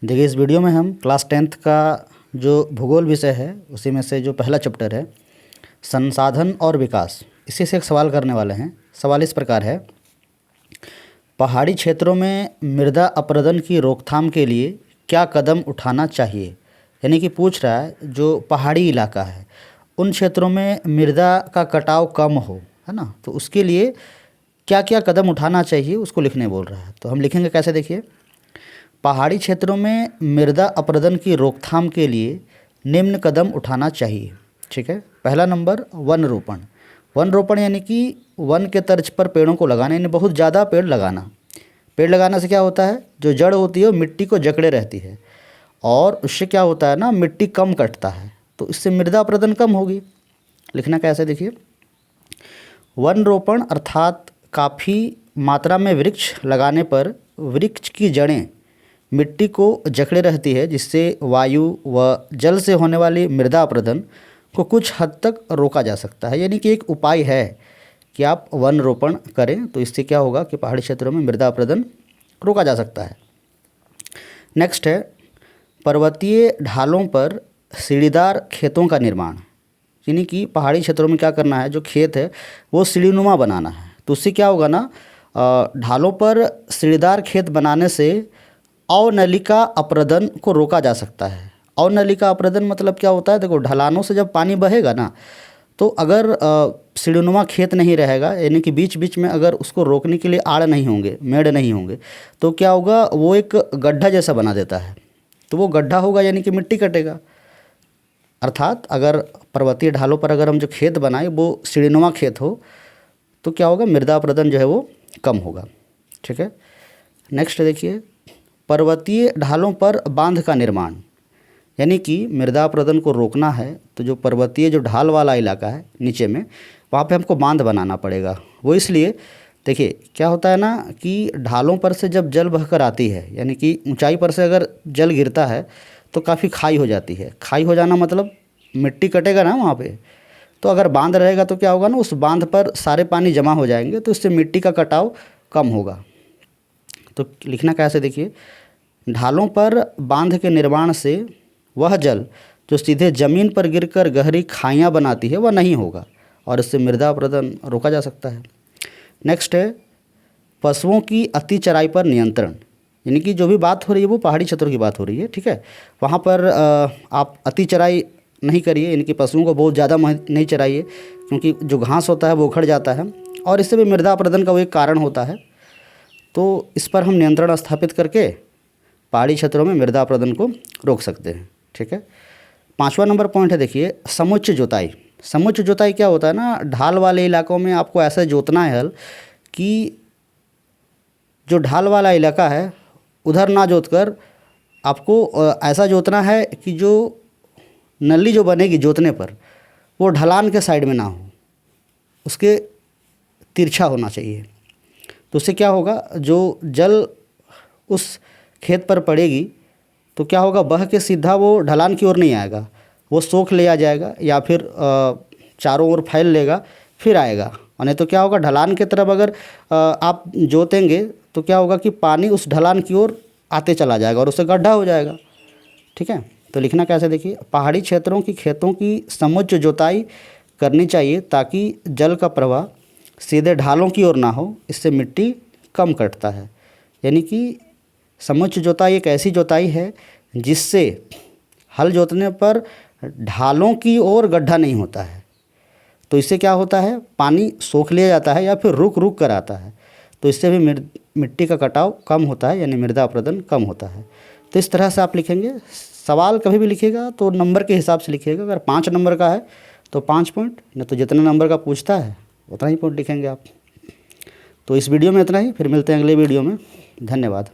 देखिए, इस वीडियो में हम क्लास 10th का जो भूगोल विषय है उसी में से जो पहला चैप्टर है संसाधन और विकास, इसी से एक सवाल करने वाले हैं। सवाल इस प्रकार है, पहाड़ी क्षेत्रों में मृदा अपरदन की रोकथाम के लिए क्या कदम उठाना चाहिए। यानी कि पूछ रहा है जो पहाड़ी इलाका है उन क्षेत्रों में मृदा का कटाव कम हो, है ना, तो उसके लिए क्या क्या कदम उठाना चाहिए उसको लिखने बोल रहा है। तो हम लिखेंगे कैसे, देखिए, पहाड़ी क्षेत्रों में मृदा अपरदन की रोकथाम के लिए निम्न कदम उठाना चाहिए। ठीक है, पहला नंबर वन रोपण। वन रोपण यानी कि वन के तर्ज पर पेड़ों को लगाना, यानी बहुत ज़्यादा पेड़ लगाना। पेड़ लगाने से क्या होता है, जो जड़ होती है वो मिट्टी को जकड़े रहती है और उससे क्या होता है ना, मिट्टी कम कटता है, तो इससे मृदा अपरदन कम होगी। लिखना कैसे, देखिए, वन रोपण अर्थात काफ़ी मात्रा में वृक्ष लगाने पर वृक्ष की जड़ें मिट्टी को जकड़े रहती है, जिससे वायु व जल से होने वाली मृदा अपरदन को कुछ हद तक रोका जा सकता है। यानी कि एक उपाय है कि आप वन रोपण करें, तो इससे क्या होगा कि पहाड़ी क्षेत्रों में मृदा अपरदन रोका जा सकता है। नेक्स्ट है पर्वतीय ढालों पर सीढ़ीदार खेतों का निर्माण। यानी कि पहाड़ी क्षेत्रों में क्या करना है, जो खेत है वो सीढ़ीनुमा बनाना है। तो उससे क्या होगा ना, ढालों पर सीढ़ीदार खेत बनाने से अवनलिका अपरदन को रोका जा सकता है। अवनलिका अपरदन मतलब क्या होता है, देखो, ढलानों से जब पानी बहेगा ना, तो अगर सीढ़ीनुमा खेत नहीं रहेगा, यानी कि बीच बीच में अगर उसको रोकने के लिए आड़ नहीं होंगे, मेड़ नहीं होंगे, तो क्या होगा, वो एक गड्ढा जैसा बना देता है। तो वो गड्ढा होगा यानी कि मिट्टी कटेगा। अर्थात अगर पर्वतीय ढालों पर अगर हम जो खेत बनाए वो सीढ़ीनुमा खेत हो, तो क्या होगा, मृदा अपरदन जो है वो कम होगा। ठीक है, नेक्स्ट देखिए, पर्वतीय ढालों पर बांध का निर्माण। यानी कि मृदा अपरदन को रोकना है तो जो पर्वतीय जो ढाल वाला इलाका है नीचे में, वहाँ पे हमको बांध बनाना पड़ेगा। वो इसलिए, देखिए, क्या होता है ना कि ढालों पर से जब जल बहकर आती है, यानी कि ऊंचाई पर से अगर जल गिरता है तो काफ़ी खाई हो जाती है। खाई हो जाना मतलब मिट्टी कटेगा ना वहाँ पे, तो अगर बांध रहेगा तो क्या होगा ना, उस बांध पर सारे पानी जमा हो जाएंगे, तो इससे मिट्टी का कटाव कम होगा। तो लिखना कैसे, देखिए, ढालों पर बांध के निर्माण से वह जल जो सीधे ज़मीन पर गिरकर गहरी खाइयाँ बनाती है वह नहीं होगा और इससे मृदा अपरदन रोका जा सकता है। नेक्स्ट है पशुओं की अति चराई पर नियंत्रण। यानी कि जो भी बात हो रही है वो पहाड़ी क्षेत्रों की बात हो रही है। ठीक है, वहाँ पर आप अति चराई नहीं करिए, यानी कि पशुओं को बहुत ज़्यादा नहीं चराइए, क्योंकि जो घास होता है वो उखड़ जाता है और इससे भी मृदा अपरदन का वो एक कारण होता है। तो इस पर हम नियंत्रण स्थापित करके पहाड़ी क्षेत्रों में मृदा अपरदन को रोक सकते हैं। ठीक है, 5वां नंबर पॉइंट है, देखिए, समुच्च जोताई। समुच्च जोताई क्या होता है ना, ढाल वाले इलाकों में आपको ऐसा जोतना है हल कि जो ढाल वाला इलाका है उधर ना जोत कर आपको ऐसा जोतना है कि जो नली जो बनेगी जोतने पर वो ढलान के साइड में ना हो, उसके तिरछा होना चाहिए। तो उससे क्या होगा, जो जल उस खेत पर पड़ेगी तो क्या होगा, बह के सीधा वो ढलान की ओर नहीं आएगा, वो सोख ले आ जाएगा या फिर चारों ओर फैल लेगा फिर आएगा। और नहीं तो क्या होगा, ढलान की तरफ अगर आप जोतेंगे तो क्या होगा कि पानी उस ढलान की ओर आते चला जाएगा और उससे गड्ढा हो जाएगा। ठीक है, तो लिखना कैसे, देखिए, पहाड़ी क्षेत्रों की खेतों की समुच्च जोताई करनी चाहिए ताकि जल का प्रवाह सीधे ढालों की ओर ना हो, इससे मिट्टी कम कटता है। यानी कि समुच्च जोताई एक ऐसी जोताई है जिससे हल जोतने पर ढालों की ओर गड्ढा नहीं होता है, तो इससे क्या होता है, पानी सोख लिया जाता है या फिर रुक रुक कर आता है, तो इससे भी मिट्टी का कटाव कम होता है, यानी मृदा अपरदन कम होता है। तो इस तरह से आप लिखेंगे। सवाल कभी भी लिखिएगा तो नंबर के हिसाब से लिखिएगा। अगर 5 नंबर का है तो 5 पॉइंट, नहीं तो जितना नंबर का पूछता है उतना ही पॉइंट लिखेंगे आप। तो इस वीडियो में इतना ही, फिर मिलते हैं अगले वीडियो में। धन्यवाद।